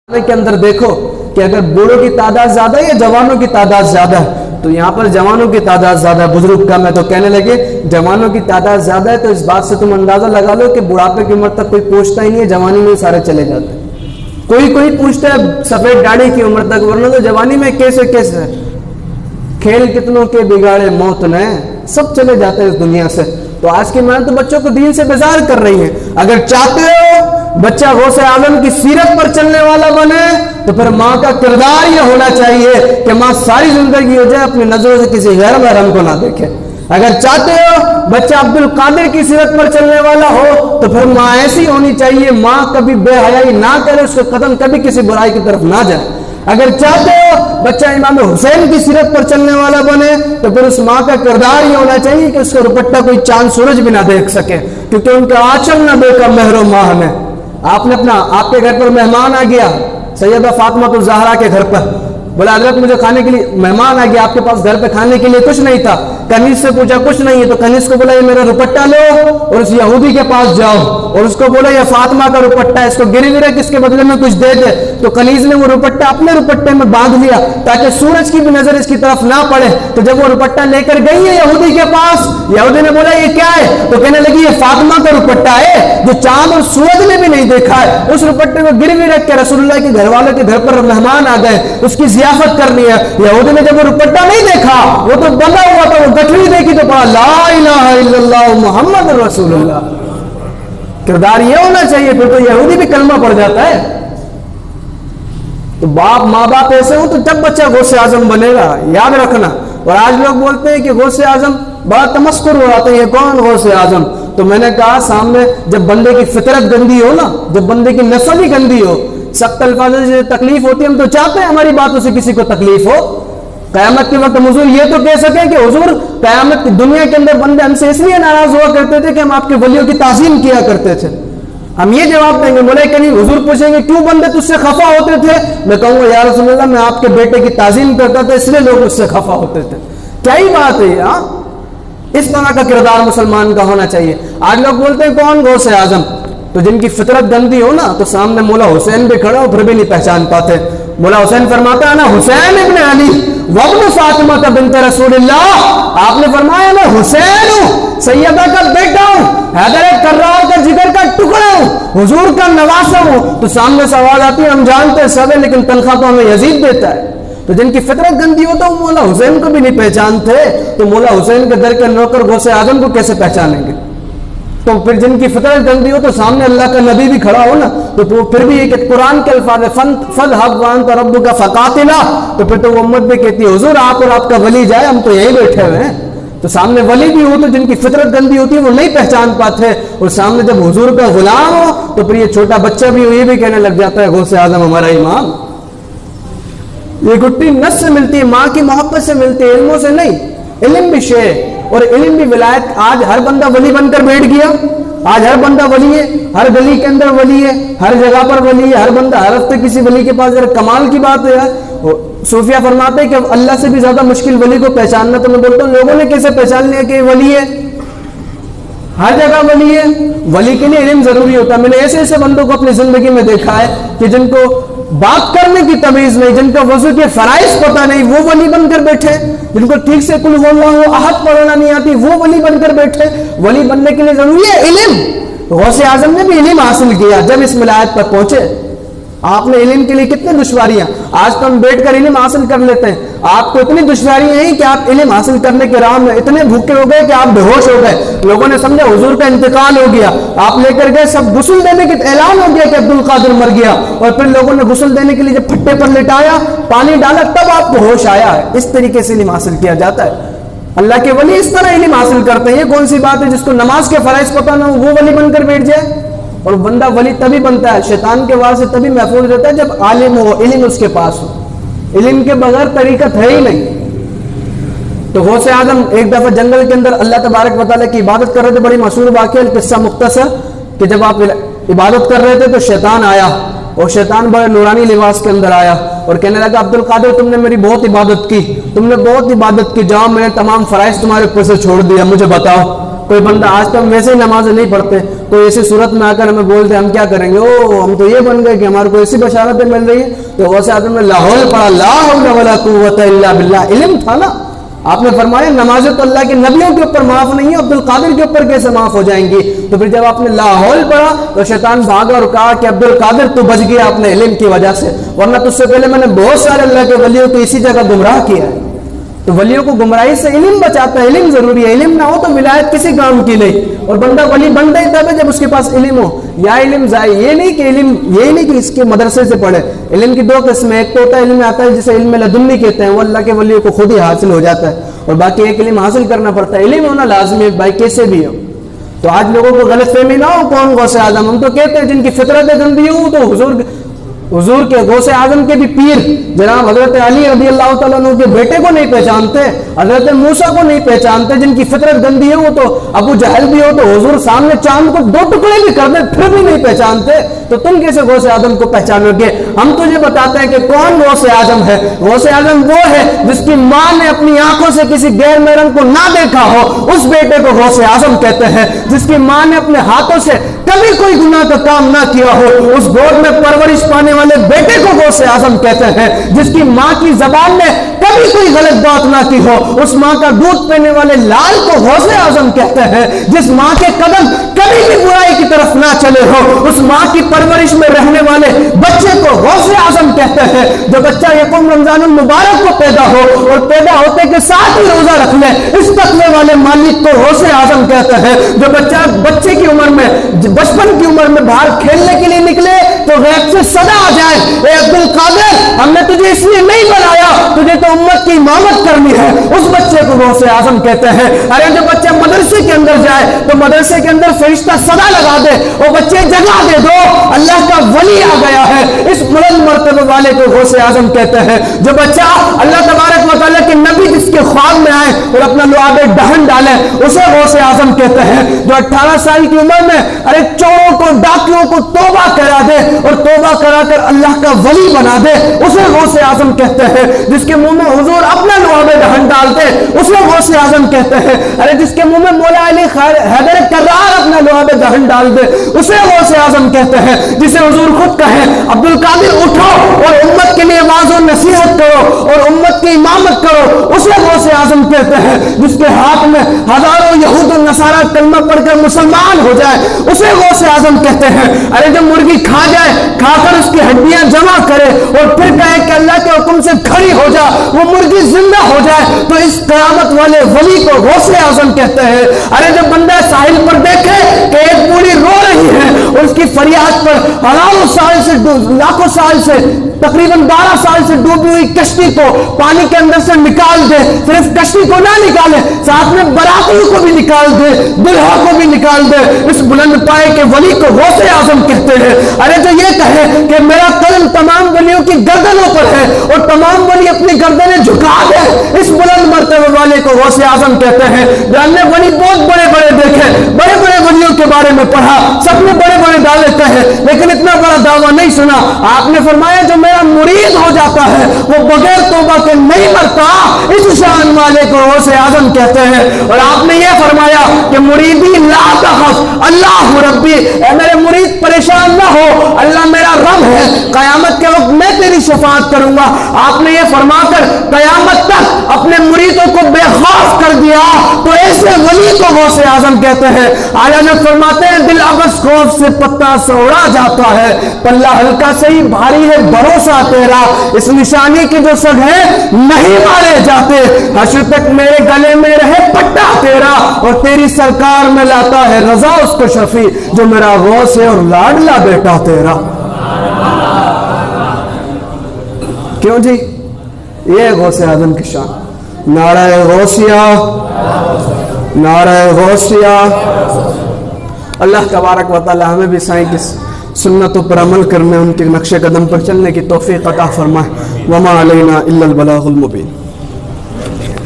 کے اندر دیکھو کہ اگر بوڑھوں کی تعداد زیادہ ہے یا جوانوں کی تعداد زیادہ ہے، تو یہاں پر جوانوں کی تعداد زیادہ ہے، بزرگ کم ہے، تو کہنے لگے جوانوں کی تعداد زیادہ ہے تو اس بات سے تم اندازہ لگا لو کہ بڑھاپے کی عمر تک کوئی پوچھتا ہی نہیں ہے، جوانی میں سارے چلے جاتے ہیں۔ کوئی پوچھتا ہے سفید داڑھی کی عمر تک، ورنہ تو جوانی میں کیسے کھیل کتنوں کے بگاڑے موت نے، سب چلے جاتے ہیں اس دنیا سے۔ تو آج کی ماں تو بچوں کو دین سے بیزار کر رہی ہیں۔ اگر چاہتے ہو بچہ غوث اعظم کی سیرت پر چلنے والا بنے تو پھر ماں کا کردار یہ ہونا چاہیے کہ ماں ساری زندگی ہو جائے اپنی نظروں سے کسی غیر محرم کو نہ دیکھے۔ اگر چاہتے ہو بچہ عبد القادر کی سیرت پر چلنے والا ہو تو پھر ماں ایسی ہونی چاہیے، ماں کبھی بے حیائی نہ کرے، اس کا قدم کبھی کسی برائی کی طرف نہ جائے۔ اگر چاہتے ہو بچہ امام حسین کی سیرت پر چلنے والا بنے تو پھر اس ماں کا کردار یہ ہونا چاہیے کہ اس کا دوپٹہ کوئی چاند سورج بھی نہ دیکھ سکے، کیونکہ ان کا آنچل نہ دیکھا مہر و ماہ نے۔ آپ کے گھر پر مہمان آ گیا سیدہ فاطمہ الزہرا کے گھر پر، بولا حضرت مجھے کھانے کے لیے مہمان آ گیا، آپ کے پاس گھر پہ کھانے کے لیے کچھ نہیں تھا۔ کنیز سے پوچھا کچھ نہیں ہے، تو کنیز کو بولا یہ میرا دوپٹہ لو اور اس یہودی کے پاس جاؤ اور اس کو بولا یہ فاطمہ کا دوپٹہ ہے، اس کو گروی رکھ، اس کے بدلے میں کچھ دے دے۔ تو کنیز نے وہ دوپٹہ اپنے دوپٹے میں باندھ لیا تاکہ سورج کی بھی نظر اس کی طرف نہ پڑے۔ تو جب وہ دوپٹہ لے کر گئی ہے یہودی کے پاس، یہودی نے بولا یہ کیا ہے؟ تو کہنے لگی یہ فاطمہ کا دوپٹہ ہے جو چاند اور سورج نے بھی نہیں دیکھا ہے۔ اس دوپٹے کو گروی رکھ کے رسول اللہ کے گھر والوں کے گھر پر مہمان آ گئے، اس کی ضیافت کرنی ہے۔ یہودی نے جب وہ دوپٹہ نہیں دیکھا، وہ تو بندہ ہوا تھا، وہ گٹھڑی دیکھی تو پڑھا لا الہ الا اللہ محمد رسول اللہ۔ کردار یہ ہونا چاہیے، پھر تو یہودی بھی کلمہ پڑھ جاتا ہے۔ تو ماں باپ ایسے ہوں تو جب بچہ غوث اعظم بنے گا، یاد رکھنا۔ اور آج لوگ بولتے ہیں کہ غوث اعظم، بڑا تمسخر ہو جاتا ہے، یہ کون غوث اعظم؟ تو میں نے کہا سامنے جب بندے کی فطرت گندی ہو نا، جب بندے کی نسل ہی گندی ہو، سخت الفاظ سے تکلیف ہوتی ہے، ہم تو چاہتے ہیں ہماری باتوں سے کسی کو تکلیف ہو۔ قیامت کے وقت حضور یہ تو کہہ سکیں کہ حضور قیامت کی دنیا کے اندر بندے ہم سے اس لیے ناراض ہوا کرتے تھے کہ ہم آپ کے ولیوں کی تعظیم کیا کرتے تھے، ہم یہ جواب دیں گے۔ مولا کریم حضور پوچھیں گے کیوں بندے تجھ سے خفا ہوتے تھے؟ میں کہوں گا یا رسول اللہ میں آپ کے بیٹے کی تعظیم کرتا تھا اس لیے لوگ مجھ سے خفا ہوتے تھے۔ کیا ہی بات ہے ہاں، اس طرح کا کردار مسلمان کا ہونا چاہیے۔ آج لوگ بولتے ہیں کون غوث اعظم؟ تو جن کی فطرت گندی ہو نا، تو سامنے مولا حسین بھی کھڑا ہو پھر بھی نہیں پہچان پاتے۔ مولا حسین فرماتا ہے نا حسین ابن علی وابن فاطمہ بنت رسول اللہ، آپ نے فرمایا میں حسین ہوں، سیدہ کا بیٹا ہوں، حیدر کرار کا جگر کا ٹکڑا ہوں، حضور کا نواسا ہوں۔ تو سامنے سوال آتی ہے ہم جانتے ہیں سب ہے لیکن تنخواہ تو ہمیں یزید دیتا ہے۔ تو جن کی فطرت گندی ہو تو مولا حسین کو بھی نہیں پہچانتے، تو مولا حسین کے در کے نوکر غوث اعظم کو کیسے پہچانیں گے؟ تو پھر جن کی فطرت گندی ہو تو سامنے اللہ کا نبی بھی کھڑا ہو نا، تو پھر بھی ایک قرآن کے الفاظ ہے فَذْهَبْ وَأَنْتَ رَبُّكَ فَقَاتِلَا، تو پھر تو وہ امت بھی کہتی ہے حضور آپ اور آپ کا ولی جائے، ہم تو یہیں بیٹھے ہوئے ہیں۔ تو سامنے ولی بھی ہو تو جن کی فطرت گندی ہوتی ہے وہ نہیں پہچان پاتے، اور سامنے جب حضور کا غلام ہو تو پھر یہ چھوٹا بچہ بھی ہو یہ بھی کہنے لگ جاتا ہے غوث اعظم ہمارا امام۔ یہ گٹی نس سے ملتی ہے، ماں کی محبت سے ملتی ہے، علموں سے نہیں۔ علم بھی شے اور علم بھی ولایت۔ آج ہر بندہ ولی بن کر بیٹھ گیا، آج ہر بندہ ولی ہے، ہر گلی کے اندر ولی ہے، ہر جگہ پر ولی ہے، ہر بندہ ہر ہفتے کسی ولی کے پاس۔ ذرا کمال کی بات ہے، صوفیہ فرماتے ہیں کہ اللہ سے بھی زیادہ مشکل ولی کو پہچاننا۔ تو میں بولتا ہوں لوگوں نے کیسے پہچان لیا کہ یہ ولی ہے؟ ہر جگہ ولی ہے۔ ولی کے لیے علم ضروری ہوتا ہے۔ میں نے ایسے ایسے بندوں کو اپنی زندگی میں دیکھا ہے کہ جن کو بات کرنے کی تمیز نہیں، جن کا وضو کے فرائض پتہ نہیں، وہ ولی بن کر بیٹھے۔ جن کو ٹھیک سے قل ہو اللہ احد پڑھنا نہیں آتی، وہ ولی بن کر بیٹھے۔ ولی بننے کے لیے ضروری ہے علم۔ غوث اعظم نے بھی علم حاصل کیا جب اس ولایت پر پہنچے۔ آپ نے علم کے لیے کتنے دشواریاں، آج تو ہم بیٹھ کر علم حاصل کر لیتے ہیں، آپ کو اتنی دشواریاں ہیں کہ آپ علم حاصل کرنے کے راہ میں اتنے بھوکے ہو گئے کہ آپ بے ہوش ہو گئے۔ لوگوں نے سمجھا حضور کا انتقال ہو گیا، آپ لے کر گئے، سب غسل دینے کے اعلان ہو گیا کہ عبد القادر مر گیا، اور پھر لوگوں نے غسل دینے کے لیے جب پھٹے پر لٹایا، پانی ڈالا، تب آپ کو ہوش آیا ہے۔ اس طریقے سے علم حاصل کیا جاتا ہے۔ اللہ کے ولی اس طرح علم حاصل کرتے ہیں۔ یہ کون سی بات ہے جس کو نماز کے فرائض پتہ نہ ہو وہ ولی بن کر بیٹھ جائے؟ اور بندہ ولی تبھی بنتا ہے، شیطان کے وار سے تبھی محفوظ رہتا ہے جب عالم ہو، علم اس کے پاس ہو۔ علم کے بغیر طریقت ہے ہی نہیں۔ تو غوث اعظم ایک دفعہ جنگل کے اندر اللہ تبارک و تعالیٰ کی عبادت کر رہے تھے۔ بڑی مشہور واقعہ، قصہ مختصر، کہ جب آپ عبادت کر رہے تھے تو شیطان آیا، اور شیطان بڑے نورانی لباس کے اندر آیا اور کہنے لگا عبد القادر تم نے میری بہت عبادت کی، تم نے بہت عبادت کی، جاؤ میں نے تمام فرائض تمہارے اوپر سے چھوڑ دیا، مجھے بتاؤ کوئی بندہ، آج تو ہم ویسے ہی نمازیں نہیں پڑھتے، کوئی ایسی صورت میں آ کر ہمیں بول دے ہم کیا کریں گے؟ او ہم تو یہ بن گئے کہ ہمارے کو ایسی بشارتیں مل رہی ہیں. تو غوث اعظم نے لاہور پڑھا لا حول ولا قوت الا باللہ. علم تھا نا. آپ نے فرمایا نمازیں تو اللہ کے نبیوں کے اوپر معاف نہیں ہے، عبد القادر کے اوپر کیسے معاف ہو جائیں گی؟ تو پھر جب آپ نے لاہور پڑھا تو شیطان بھاگا اور کہا کہ عبد القادر تو بچ گیا اپنے علم کی وجہ سے، ورنہ تجھ سے پہلے میں نے بہت سارے اللہ کے ولیوں کو اسی جگہ گمراہ کیا ہے. تو ولیوں کو گمراہی سے علم بچاتا ہے. علم ضروری ہے. علم نہ ہو تو ولایت کسی کام کی نہیں. اور بندہ ولی بنتا ہی تب ہے جب اس کے پاس علم ہو. یا علم ضائع، یہ نہیں کہ اس کے مدرسے سے پڑھے. علم کی دو قسمیں، ایک تو ہوتا ہے علم آتا ہے جسے علم لدنی کہتے ہیں، وہ اللہ کے ولیوں کو خود ہی حاصل ہو جاتا ہے، اور باقی ایک علم حاصل کرنا پڑتا ہے. علم ہونا لازمی ہے بھائی کیسے بھی ہو. تو آج لوگوں کو غلط فہمی نہ ہو کون غوث اعظم. ہم تو کہتے ہیں جن کی فطرت گندی ہو تو حضور کے غوث اعظم کے بھی پیر جناب حضرت علی رضی اللہ تعالیٰ عنہ کے بیٹے کو نہیں پہچانتے، حضرت موسیٰ کو نہیں پہچانتے. جن کی فطرت گندی ہے وہ تو ابو جہل بھی ہو تو حضور سامنے چاند کو 2 ٹکڑے بھی کر دیں پھر بھی نہیں پہچانتے. تو تم کیسے غوث اعظم کو پہچانو گے؟ ہم تجھے بتاتے ہیں کہ کون غوث اعظم ہے. غوث اعظم وہ ہے جس کی ماں نے اپنی آنکھوں سے کسی غیر محرم کو نہ دیکھا ہو، اس بیٹے کو غوث اعظم کہتے ہیں. جس کی ماں نے اپنے ہاتھوں سے کبھی کوئی گناہ کا کام نہ کیا ہو، اس گود میں پرورش پانے والے بیٹے کو غوث اعظم کہتے ہیں. جس کی ماں کی زبان نے کبھی کوئی غلط بات نہ کی ہو، اس ماں کا دودھ پینے والے لال کو غوث اعظم کہتے ہیں. جس ماں کے قدم کبھی بھی برائی کی طرف نہ چلے ہو، اس ماں کی پرورش میں رہنے والے بچے کو غوث اعظم کہتے ہیں. جو بچہ یکم رمضان المبارک کو پیدا ہو اور پیدا ہوتے کے ساتھ ہی روزہ رکھ لے، اس تقوی والے مالک کو غوث اعظم کہتے ہیں. جو بچے کی عمر میں بچپن کی عمر میں باہر کھیلنے کے لیے نکلے تو غیب سے صدا آ جائے، اے عبد القادر ہم نے تجھے اس لیے نہیں بنایا، تجھے تو امت کی امامت کرنی ہے، اس بچے کو غوث اعظم کہتے ہیں. ارے جو بچہ مدرسے کے اندر جائے تو مدرسے کے اندر فرشتہ صدا لگا دے، وہ بچے جگہ دے دو اللہ کا ولی آ گیا ہے، اس بلند مرتبے والے کو غوث اعظم کہتے ہیں. جو بچہ اللہ تبارک و تعالیٰ کے نبی جس کے خواب میں آئے اور اپنا لعاب دہن ڈالے، اسے غوث اعظم کہتے ہیں. جو 18 سال کی عمر میں ارے چوروں کو ڈاکیوں کو توبہ کرا دے اور توبہ کرا کر اللہ کا ولی بنا دے، اسے غوث اعظم کہتے ہیں. جس کے منہ میں حضور اپنا لعاب دہن ڈالتے اسے غوث اعظم کہتے ہیں. ارے جس کے منہ میں مولا علی حیدر کرار اپنا لعاب دہن ڈال دے اسے غوث اعظم کہتے ہیں. جسے حضور خود کہیں عبد القادر اٹھو اور امت کے لیے واعظ و نصیحت کرو اور امت کی امامت کرو، اسے غوث اعظم کہتے ہیں. جس کے ہاتھ میں ہزاروں یہود و نصارہ کلمہ پڑھ کر مسلمان ہو جائے اسے غوث اعظم کہتے ہیں. ارے جو مرغی کھا جائے، کھا کر اس کی ہڈیاں جمع کرے اور پھر کہے کہ اللہ کے حکم سے کھڑی ہو جا، وہ مرغی زندہ ہو جائے، تو اس قیامت والے ولی کو غوث اعظم کہتے ہیں. ارے جو بندہ ساحل پر دیکھے کہ ایک بوڑھی رو رہی ہے اور اس کی فریاد پر ہزاروں سال سے لاکھوں سال سے تقریباً 12 سال سے ڈوبی ہوئی کشتی کو پانی کے اندر سے نکال دے، صرف کشتی کو نہ نکالے، ساتھ میں براتیوں کو بھی نکال دے، دلہا کو بھی نکال دے، اس بلند پائے کے ولی کو غوث اعظم کہتے ہیں. ارے جو یہ کہے کہ میرا قلم تمام ولیوں کی گردنوں پر ہے اور تمام ولی اپنی گردنیں جھکا دے، اس بلند مرتبے والے کو غوث اعظم کہتے ہیں. ہم نے ولی بہت بڑے بڑے دیکھے، بڑے بڑے ولیوں کے بارے میں پڑھا، سب نے بڑے بڑے دعوے کہے لیکن اتنا بڑا دعویٰ نہیں سنا. آپ نے فرمایا جو میرا مرید ہو جاتا ہے وہ بغیر توبہ کے نہیں مرتا، اس شان والے کو غوث اعظم کہتے ہیں. اور آپ نے یہ فرمایا کہ مریدی لا تخف اللہ ربی، اے میرے مرید پریشان نہ ہو، اللہ میرا رب ہے، قیامت کے وقت میں تیری شفاعت کروں گا. آپ نے یہ فرما کر قیامت تک اپنے مریدوں کو بے خوف کر دیا، تو ایسے ولی کو غوث اعظم کہتے ہیں. آیا جو فرماتے ہیں دل ابس خوف سے پتا سوڑا جاتا ہے، پلہ ہلکا سے ہی بھاری ہے بھروسہ تیرا، اس نشانی کی جو سگ ہے نہیں مارے جاتے، حشر تک میرے گلے میں رہے پٹا تیرا، اور تیری سرکار میں لاتا ہے رضا اس کو شفیع، جو میرا غوث ہے اور لاڈلا بیٹا تیرا. کیوں جی؟ یہ غوث اعظم کی شان. نعرہ غوثیہ، نعرہ غوثیہ. اللہ تبارک و تعالی ہمیں بھی سائیں کی سنتوں پر عمل کرنے، ان کے نقش قدم پر چلنے کی توفیق عطا فرمائے. وما علینا الا البلاغ المبین.